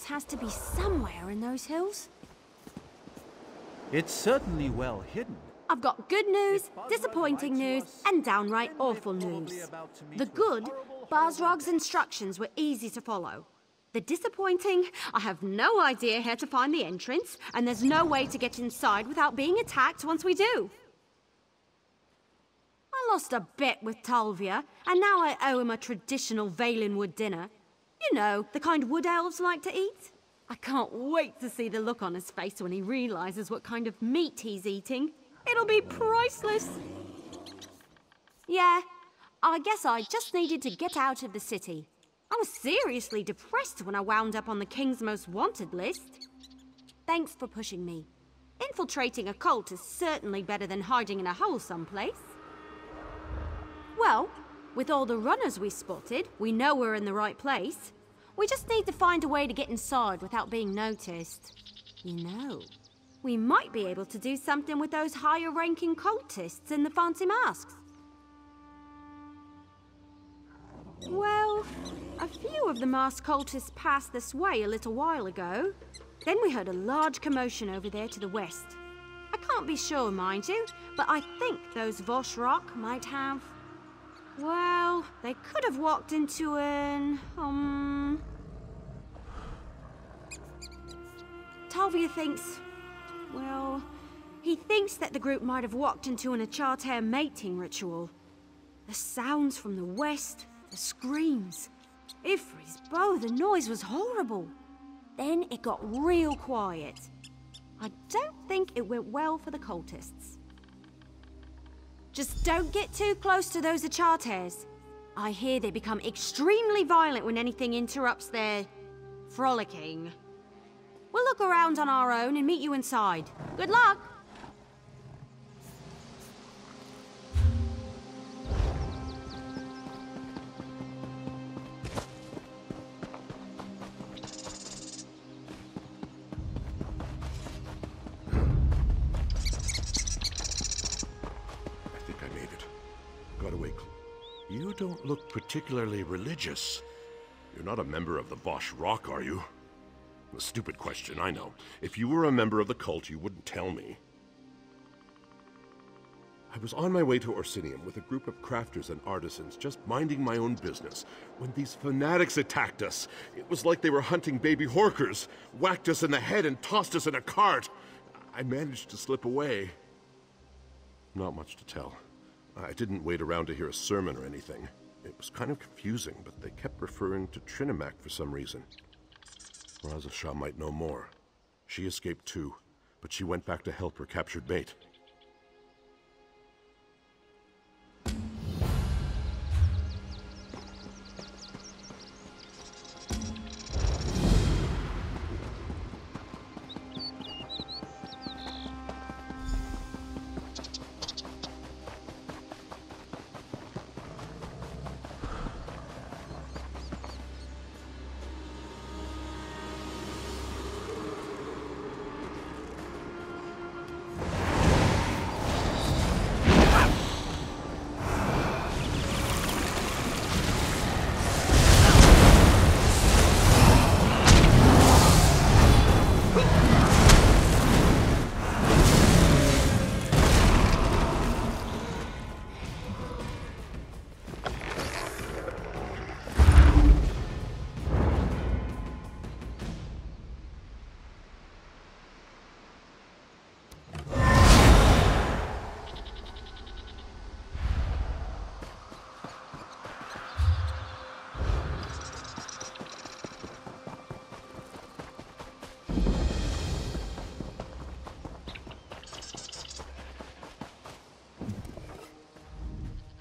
Remembrance has to be somewhere in those hills. It's certainly well hidden. I've got good news, disappointing news, and downright awful news. The good, Basrog's instructions were easy to follow. The disappointing, I have no idea how to find the entrance, and there's no way to get inside without being attacked once we do. I lost a bet with Talvia, and now I owe him a traditional Valenwood dinner. You know, the kind wood elves like to eat. I can't wait to see the look on his face when he realizes what kind of meat he's eating. It'll be priceless. Yeah, I guess I just needed to get out of the city. I was seriously depressed when I wound up on the King's Most Wanted list. Thanks for pushing me. Infiltrating a cult is certainly better than hiding in a hole someplace. Well, with all the runners we spotted, we know we're in the right place. We just need to find a way to get inside without being noticed. You know, we might be able to do something with those higher-ranking cultists in the fancy masks. Well, a few of the masked cultists passed this way a little while ago. Then we heard a large commotion over there to the west. I can't be sure, mind you, but I think those Voshrock might have... Well, they could have walked into an... Talvia thinks... Well, he thinks that the group might have walked into an Achartair mating ritual. The sounds from the west, the screams. Ifri's bow, the noise was horrible. Then it got real quiet. I don't think it went well for the cultists. Just don't get too close to those Achartairs. I hear they become extremely violent when anything interrupts their frolicking. We'll look around on our own and meet you inside. Good luck! You don't look particularly religious. You're not a member of the Bosch Rock, are you? A stupid question, I know. If you were a member of the cult, you wouldn't tell me. I was on my way to Orsinium with a group of crafters and artisans, just minding my own business, when these fanatics attacked us. It was like they were hunting baby horkers, whacked us in the head and tossed us in a cart. I managed to slip away. Not much to tell. I didn't wait around to hear a sermon or anything. It was kind of confusing, but they kept referring to Trinimac for some reason. Razasha might know more. She escaped too, but she went back to help her captured mate.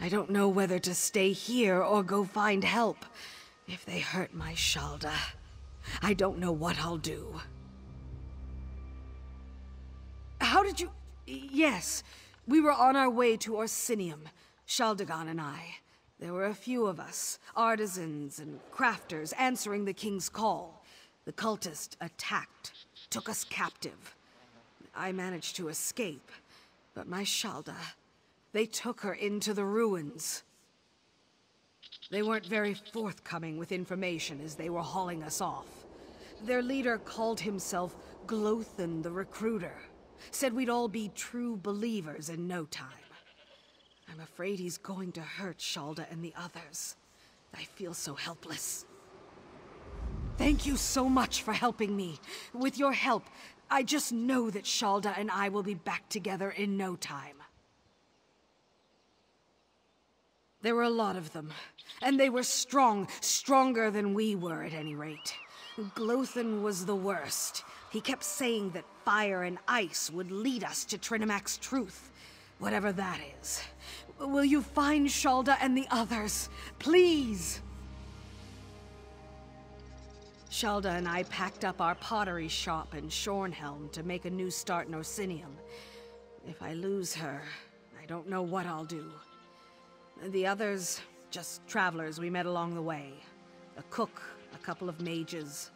I don't know whether to stay here or go find help. If they hurt my Shalda, I don't know what I'll do. How did you... Yes, we were on our way to Orsinium, Shaldagon and I. There were a few of us, artisans and crafters, answering the king's call. The cultists attacked, took us captive. I managed to escape, but my Shalda... They took her into the ruins. They weren't very forthcoming with information as they were hauling us off. Their leader called himself Glothan the Recruiter. Said we'd all be true believers in no time. I'm afraid he's going to hurt Shalda and the others. I feel so helpless. Thank you so much for helping me. With your help, I just know that Shalda and I will be back together in no time. There were a lot of them, and they were strong, stronger than we were at any rate. Glothan was the worst. He kept saying that fire and ice would lead us to Trinimac's truth, whatever that is. Will you find Shalda and the others, please? Shalda and I packed up our pottery shop in Shornhelm to make a new start in Orsinium. If I lose her, I don't know what I'll do. The others, just travelers we met along the way. A cook, a couple of mages.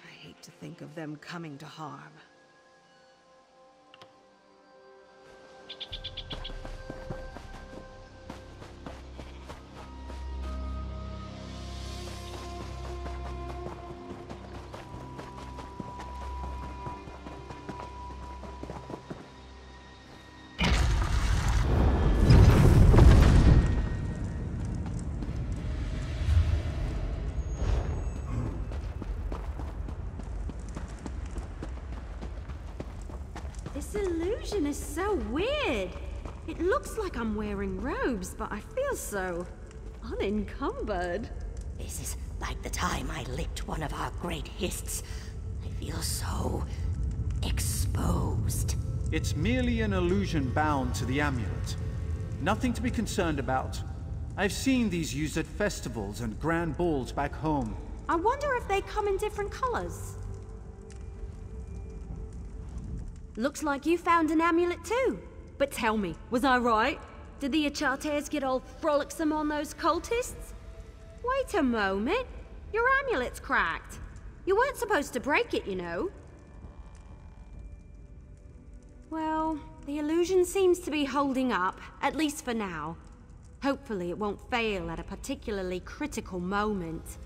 I hate to think of them coming to harm. This illusion is so weird. It looks like I'm wearing robes, but I feel so unencumbered. This is like the time I licked one of our great hists. I feel so exposed. It's merely an illusion bound to the amulet. Nothing to be concerned about. I've seen these used at festivals and grand balls back home. I wonder if they come in different colors. Looks like you found an amulet too. But tell me, was I right? Did the Achartes get all frolicsome on those cultists? Wait a moment. Your amulet's cracked. You weren't supposed to break it, you know. Well, the illusion seems to be holding up, at least for now. Hopefully it won't fail at a particularly critical moment.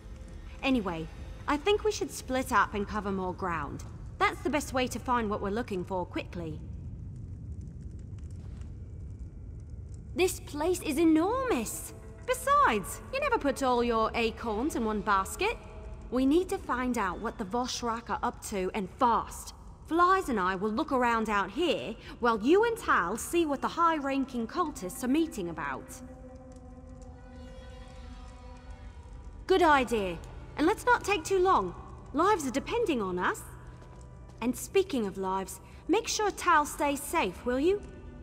Anyway, I think we should split up and cover more ground. That's the best way to find what we're looking for quickly. This place is enormous. Besides, you never put all your acorns in one basket. We need to find out what the Voshrak are up to, and fast. Flies and I will look around out here, while you and Tal see what the high-ranking cultists are meeting about. Good idea. And let's not take too long. Lives are depending on us. And speaking of lives, make sure Tal stays safe, will you?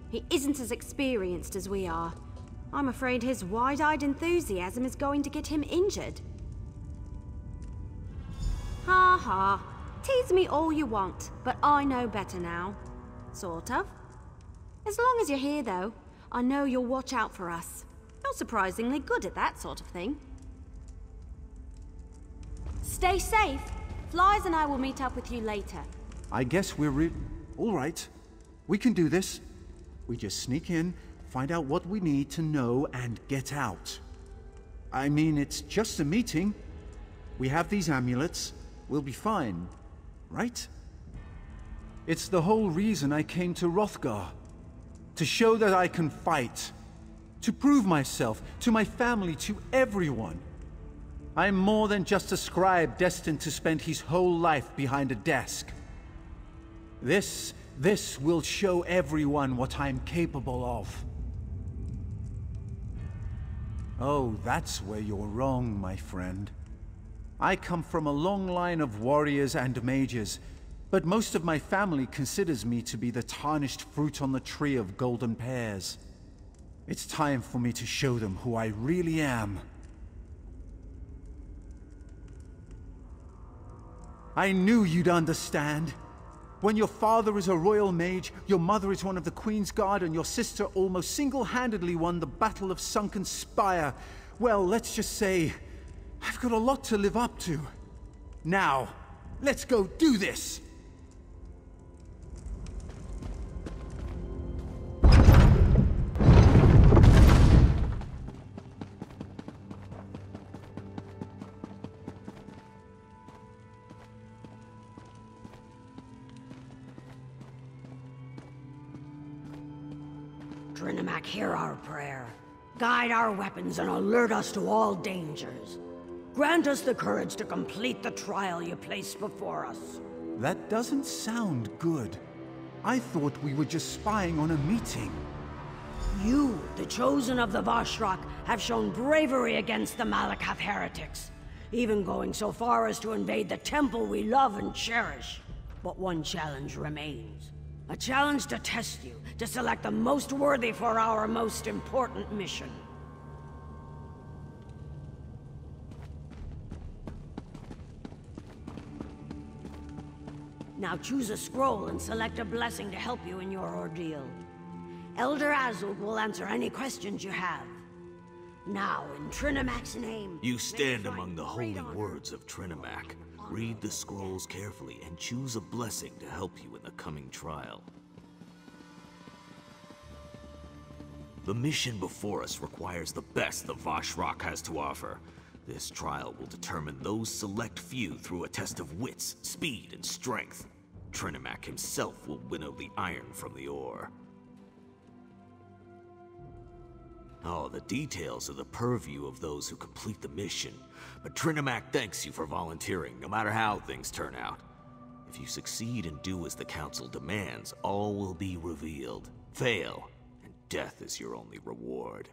He isn't as experienced as we are. I'm afraid his wide-eyed enthusiasm is going to get him injured. Ha ha. Tease me all you want, but I know better now. Sort of. As long as you're here, though, I know you'll watch out for us. You're surprisingly good at that sort of thing. Stay safe. Flies and I will meet up with you later. I guess we're all right. We can do this. We just sneak in, find out what we need to know, and get out. I mean, it's just a meeting. We have these amulets. We'll be fine, right? It's the whole reason I came to Hrothgar. To show that I can fight. To prove myself, to my family, to everyone. I'm more than just a scribe destined to spend his whole life behind a desk. This will show everyone what I'm capable of. Oh, that's where you're wrong, my friend. I come from a long line of warriors and mages, but most of my family considers me to be the tarnished fruit on the tree of golden pears. It's time for me to show them who I really am. I knew you'd understand. When your father is a royal mage, your mother is one of the Queen's Guard, and your sister almost single-handedly won the Battle of Sunken Spire, well, let's just say, I've got a lot to live up to. Now, let's go do this! Trinimac, hear our prayer. Guide our weapons and alert us to all dangers. Grant us the courage to complete the trial you place before us. That doesn't sound good. I thought we were just spying on a meeting. You, the chosen of the Vashrak, have shown bravery against the Malakath heretics, even going so far as to invade the temple we love and cherish. But one challenge remains. A challenge to test you, to select the most worthy for our most important mission. Now choose a scroll and select a blessing to help you in your ordeal. Elder Azul will answer any questions you have. Now, in Trinimac's name... You stand among the holy words of Trinimac. Read the scrolls carefully and choose a blessing to help you in the coming trial. The mission before us requires the best the Vashrak has to offer. This trial will determine those select few through a test of wits, speed, and strength. Trinimac himself will winnow the iron from the ore. Oh, the details are the purview of those who complete the mission, but Trinimac thanks you for volunteering, no matter how things turn out. If you succeed and do as the Council demands, all will be revealed. Fail, and death is your only reward.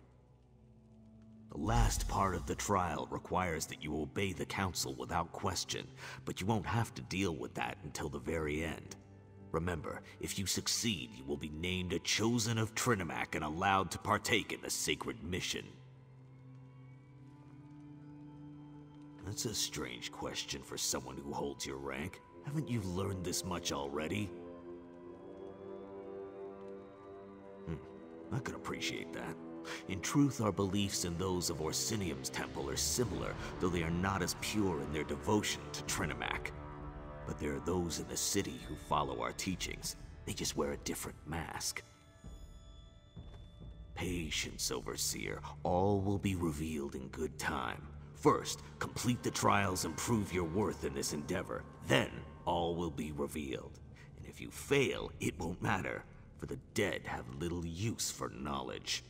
The last part of the trial requires that you obey the Council without question, but you won't have to deal with that until the very end. Remember, if you succeed, you will be named a Chosen of Trinimac and allowed to partake in the sacred mission. That's a strange question for someone who holds your rank. Haven't you learned this much already? I can appreciate that. In truth, our beliefs and those of Orsinium's temple are similar, though they are not as pure in their devotion to Trinimac. But there are those in the city who follow our teachings. They just wear a different mask. Patience, Overseer. All will be revealed in good time. First, complete the trials and prove your worth in this endeavor. Then, all will be revealed. And if you fail, it won't matter, for the dead have little use for knowledge.